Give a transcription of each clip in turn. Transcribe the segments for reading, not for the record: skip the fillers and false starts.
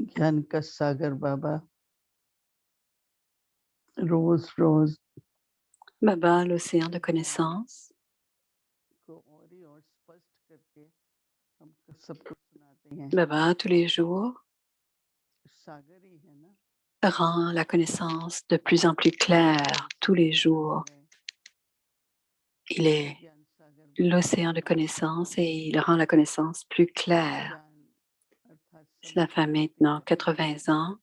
ज्ञान का सागर बाबा रोज-रोज Baba, l'océan de connaissances, को और स्पष्ट करके हम सबको सुनाते हैं। Baba, tous les jours, सागर ही है ना, rend la connaissance de plus en plus claire tous les jours. Il est ज्ञान सागर बाबा l'océan de connaissances et il rend la connaissance plus claire. ज्ञान अर्थात Cela fait समझदारी maintenant का 80 ans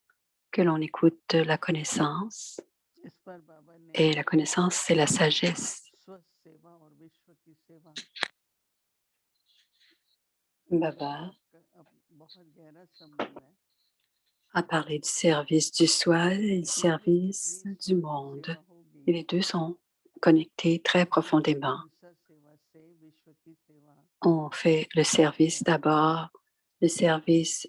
que l'on écoute la connaissance. इस पर बाबा ने Et la connaissance, c'est la sagesse. स्वस्थ सेवा और विश्व की सेवा Baba का बहुत गहरा संबंध है। a parlé du service du soi et du इसमें service जितनी du स्व की monde. सेवा Et होगी les deux sont connectés très profondément. अंश सेवा से विश्व की सेवा On fait le service d'abord, le service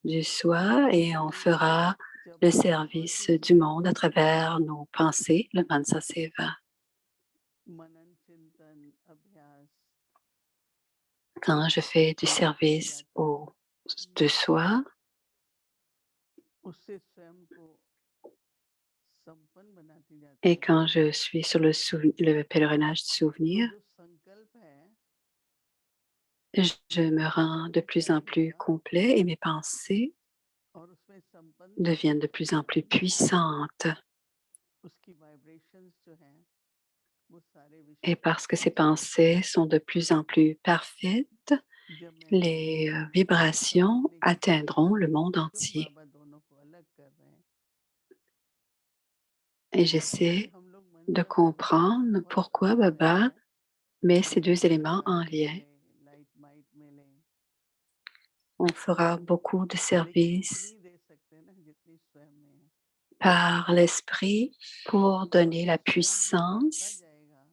du soi et on fera जब le हम स्व service की du सेवा monde à करते हैं, travers nos pensées, le Mansa Seva. मनन चिंतन अभ्यास Quand je fais du में लग service जाता है, de soi उससे स्वयं को संपन्न बनाती et जाती है। quand je suis sur le pèlerinage du तो souvenir, जो संकल्प है je me rends de plus en plus रहेगा complet et mes pensées और उसमें संपन्नता deviennent de आती plus en plus जाएगी, puissantes. उसकी वाइब्रेशंस जो हैं वो सारे विश्व Et तक parce que ces पहुंच जाएंगी। pensées sont de plus en plus parfaites, जब मैं les ये vibrations समझने की कोशिश atteindront le करता monde हूँ क्यों entier. बाबा दोनों को अलग कर रहे हैं, Et क्योंकि j'essaie हम लोग de मंत्र पढ़ते हैं comprendre बहुत pourquoi सुंदर रहता Baba है, met ces deux éléments en प्रकाश lien. मिले, लाइट माइट मिले, On fera beaucoup de लेकिन उतनी services ही दे सकते हैं ना जितनी स्वयं में है। par l'esprit pour और donner जो la स्वयं से बढ़ता puissance जाएगा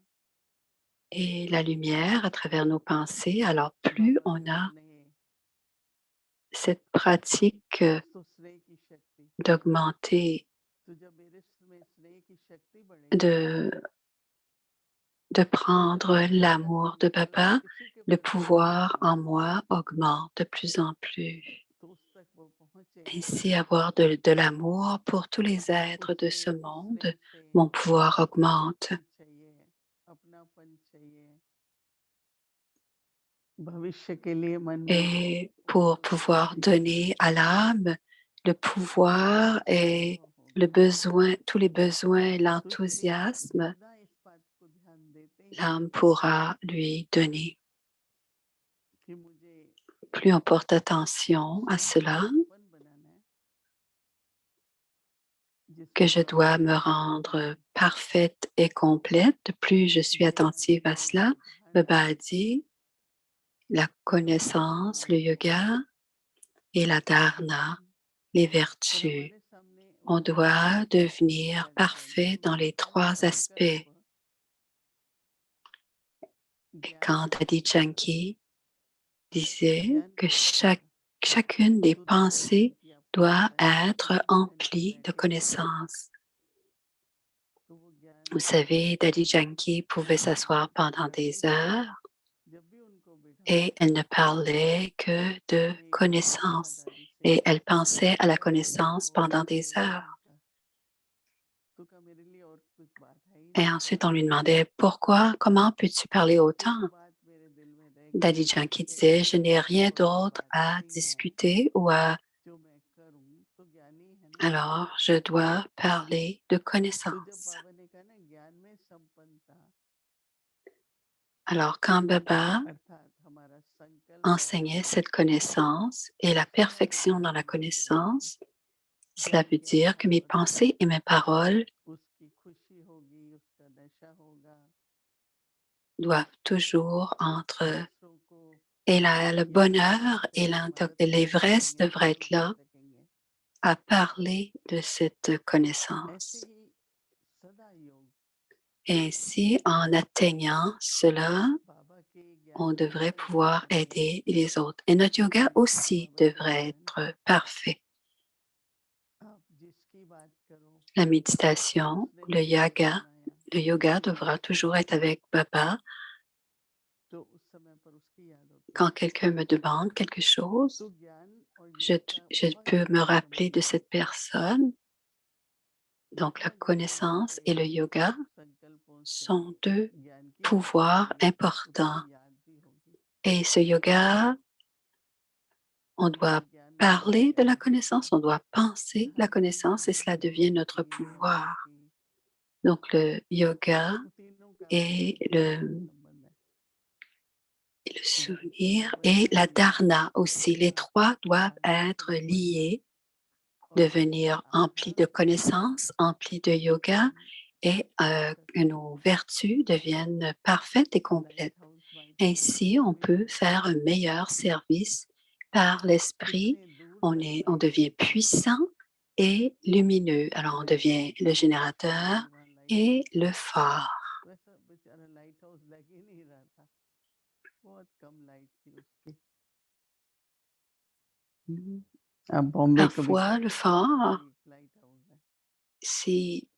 et la lumière à travers nos pensées. Alors plus बाबा on के a स्नेह, cette pratique तो स्नेह की शक्ति, d'augmenter, तो जब मेरे में स्नेह की शक्ति बढ़ेगी de, de तो prendre बाबा का l'amour de संकल्प Baba, किसी के le प्रति भी pouvoir होगा en moi augmente de plus en plus. तो उस तक वो पहुंचेगा, Ainsi, avoir de l'amour pour tous les êtres de उसे ce उस monde, स्नेह से mon pouvoir augmente. शक्ति चाहिए, अपनापन चाहिए, भविष्य के लिए मन में Et pour उत्सुकता pouvoir चाहिए, donner à l'âme le pouvoir et अनुभव le होगा। besoin, tous les besoins, तो इसलिए हम l'enthousiasme, सदा इस बात को ध्यान देते हैं l'âme pourra lui donner. कि मुझे Plus on porte attention à स्वयं को cela, संपन्न बनाना है, que जिससे je बाबा dois की me कृपा rendre parfaite et complète, plus je suis ज्ञान attentive à योग cela. ध्यान Baba a dit, la connaissance, le yoga et la dharana, les और vertus. हमारे सामने On वही बात doit devenir याद parfait दिलाएंगे dans बाबा les का वो trois aspects. संकल्प Et ज्ञान quand का Daddy संकल्प Janki disait ज्ञान que का विचार chacune des तो दादी pensées जानकी आपको doit पता है être इसी क्षण पे emplie de बैठे हुए हैं, connaissances. तो वो ज्ञान Vous savez, Daddy Janki pouvait s'asseoir pendant बैठे des हुए heures जब भी उनको बिठाओ et elle ne parlait que de मैं एक ही बात था connaissances. दादी से, Et elle pensait à la दादी connaissance बोलते pendant थे des heures. तो का मेरे लिए और कुछ बात है ही Et नहीं क्या ensuite, on lui बताऊं, demandait pourquoi, comment peux-tu parler एक autant? बात मेरे दिल में रह गई Daddy Janki कि disait, je अगर n'ai rien कोई और d'autre बात à नहीं है discuter ou à. जो मैं करूं तो ज्ञानी है ना। Alors, je dois parler de तो जब connaissance. बाबा ने कहा ना ज्ञान में संपन्नता Alors, quand Baba अर्थात हमारा संकल्प enseignait cette connaissance et la सदा perfection dans la विराजमान रहेगा, connaissance, cela ज्ञान veut के dire que आधार mes पर pensées et mes paroles उसकी खुशी होगी, उसका नशा होगा, doivent toujours entre दूसरों को et le ज्ञान प्रदान bonheur et करके मदद कर l'ivresse सकेंगे, devraient être सहयोग दे là सकेंगे। à parler de cette ऐसे connaissance. ही सदा योग Et ainsi, en atteignant cela, बाबा के ज्ञान on के devrait हर अध्याय pouvoir में aider les autres. Et notre yoga जिसको aussi बाबा कहते devrait हैं ना, être parfait. आप जिसकी बात करो La méditation, उसने मुझे सुनाया, le yoga devra toujours être avec Baba. तो उस समय पर उसकी याद होती Quand है। quelqu'un me demande quelque chose, तो ज्ञान और je peux me rappeler de cette personne. Donc la connaissance et le yoga sont deux pouvoirs importants. Et ce yoga, on doit parler de la connaissance, on doit penser la connaissance et cela devient notre pouvoir. Donc le yoga et le souvenir et la dharana aussi, les trois doivent être liés, devenir emplis de connaissances, emplis de yoga et que nos vertus deviennent parfaites et complètes. Ainsi, on peut faire un meilleur service par l'esprit. On devient puissant et lumineux. Alors, on devient le générateur et le phare. वैसा बेचारा light house लग ही नहीं रहा था, बहुत कम लाइट थी उसकी। आप बॉम्बे कभी Parfois, le गए? phare, एक लाइट हाउस है। si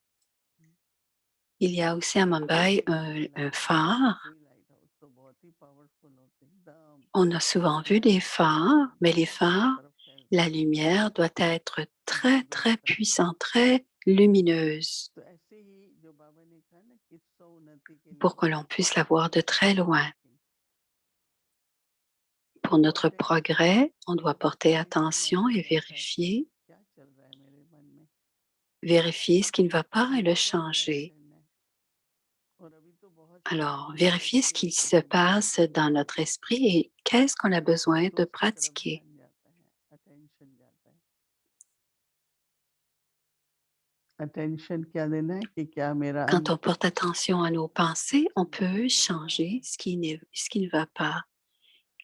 il y a aussi à Mumbai un phare. कोई लाइट हाउस तो बहुत ही पावरफुल होते हैं, एकदम On a souvent vu des phares, mais les चारों phares, तरफ फैलते la हैं, lumière doit être très, दूर-दूर très तक। puissante, très lumineuse तो ऐसे ही जो बाबा ने कहा ना कि उन्नति के pour que लिए l'on puisse la voir de très loin. working, Pour notre बहुत ऐसे progrès, on doit porter कभी कभी attention ऐसा et रहता है क्या चल रहा है मेरे मन में, vérifier ce qui ne va pas et le मुझे क्या ज्वाइन changer. करना है। और अभी तो बहुत Alors, शांति है, vérifier ce अच्छी qui अच्छी se चीजें passe होती हैं, dans notre esprit et qu'est-ce qu'on a besoin तो de उसकी तरफ pratiquer. ध्यान जाता है, अटेंशन जाता है। अटेंशन क्या देना है कि क्या मेरा Quand on अंदर porte attention à nos pensées, on कुछ peut चल रहा changer है, ce qui ne va pas.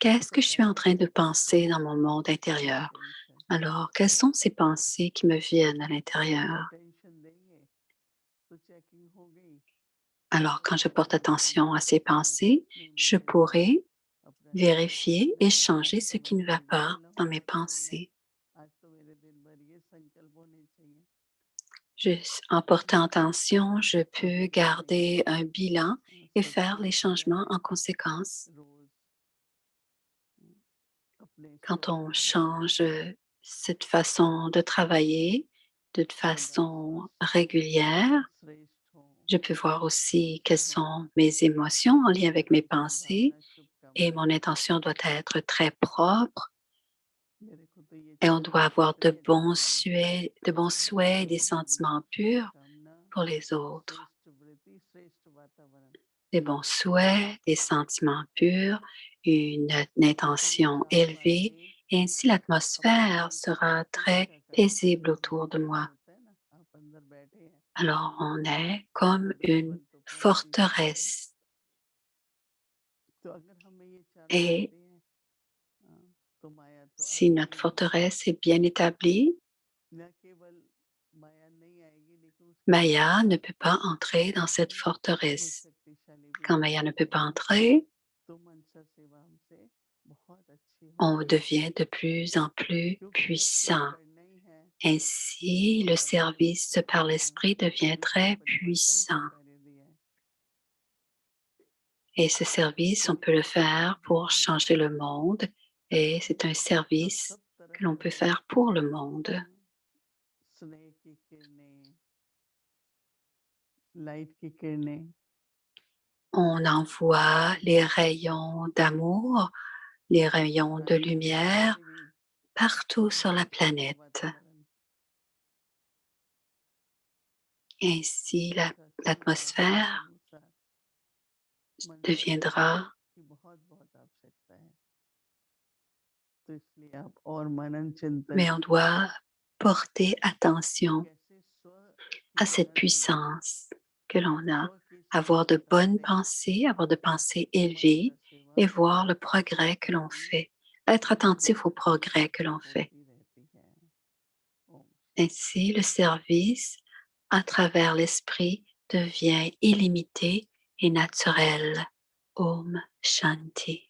Qu'est-ce तो que je suis en कैसा train de लगता है penser dans कि mon monde intérieur? Attention, Alors, quelles sont ces pensées qui me viennent à जब l'intérieur? अटेंशन देंगे तो चेकिंग हो गई, Alors, quand je porte अपना attention à ces मैं pensées, नहीं je मुझे pourrai अपना ठीक vérifier करना et है, आज changer ce का qui ne मेरा va pas बिल्कुल dans mes होगा करना है, pensées. आज तो मेरे दिन भर ये संकल्प होने चाहिए, En portant attention, je और peux फिर अपने garder un bilan et सब faire les कुछ changements en लगाए conséquence. रोज, अपने Quand on स्वतंत्र हाथों change से cette façon de travailler de सदा façon स्वस्थ régulière, श्रेष्ठ हो, je peux voir aussi quelles sont mes émotions en lien avec mes pensées सद्भावना et mon शुभकामनाएं। intention doit être très propre मेरे को तो ये et on चीजें doit avoir ऐसे ही अच्छी लगी de bons सदा souhaits et des सद्भावना sentiments purs शुभकामना, pour les autres. श्रेष्ठ वृत्ति श्रेष्ठ वातावरण, Des bons souhaits, des sentiments purs, une तो ये intention चार élevée बातें et ainsi अपने l'atmosphère मन को sera खुशी très का कारण paisible बना autour देना, de जैसे moi. होता है ना, आप अंदर बैठे हैं Alors on est comme तो une जीवन तो बहुत ही सुंदर है। forteresse तो अगर हमें ये चारों et बातें हैं, तो माया तो si आएगी notre नहीं, forteresse est bien établie, न केवल माया नहीं आएगी लेकिन उसके Maya ne साथ peut pas entrer dans cette है ना, वो forteresse. शक्तिशाली भी Quand हो Maya ne peut जाएगी, pas entrer, तो मनसा सेवा हमसे बहुत अच्छी on होगी, devient de plus en plus क्योंकि जब कुछ puissant. करना ही है Ainsi, तो le बाबा ने service par l'esprit devient विश्व très परिवर्तन का puissant. कार्य दिया है, Et ce service, on peut le faire pour hmm, changer le monde et c'est un तो service सब तरफ que l'on peut से faire pour le monde. स्नेह की किरणें, लाइट की किरणें On envoie les rayons d'amour, les rayons de सारे संसार lumière में भी partout sur la शांति का planète. वातावरण, Ainsi, सत्संग और l'atmosphère अनुसार मनसा सेवा deviendra, की बहुत बहुत आवश्यकता है, तो इसलिए आप और मनन चिंतन mais on doit porter कि attention कैसे स्व की à cette उन्नति, puissance que l'on a, स्व की avoir de सफलता bonnes से pensées, avoir de pensées élevées मनसा सेवा et voir le progrès que l'on आपकी fait, être attentif au निरंतर progrès que l'on fait. होती रहती है। ओम Ainsi, le service à travers l'esprit devient illimité et naturel. Om Shanti.